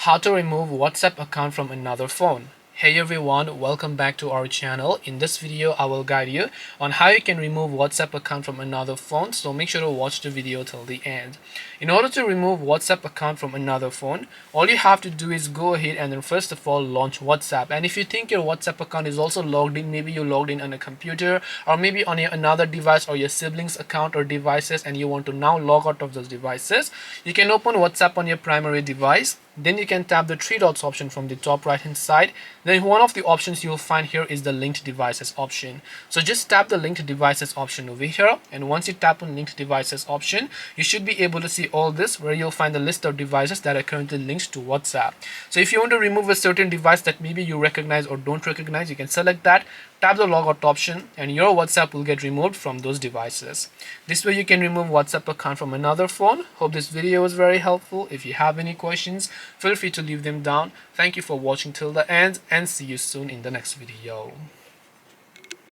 How to remove WhatsApp account from another phone. Hey everyone, welcome back to our channel. In this video, I will guide you on how you can remove WhatsApp account from another phone, so make sure to watch the video till the end. In order to remove WhatsApp account from another phone, all you have to do is go ahead and then first of all launch WhatsApp. And if you think your WhatsApp account is also logged in, maybe you logged in on a computer or maybe on another device or your siblings account or devices, and you want to now log out of those devices, you can open WhatsApp on your primary device. Then you can tap the three dots option from the top right hand side. Then one of the options you'll find here is the linked devices option. So just tap the linked devices option over here, and once you tap on linked devices option, you should be able to see all this where you'll find the list of devices that are currently linked to WhatsApp. So if you want to remove a certain device that maybe you recognize or don't recognize, you can select that, tap the logout option, and your WhatsApp will get removed from those devices. This way you can remove WhatsApp account from another phone. Hope this video was very helpful. If you have any questions, feel free to leave them down. Thank you for watching till the end, and see you soon in the next video.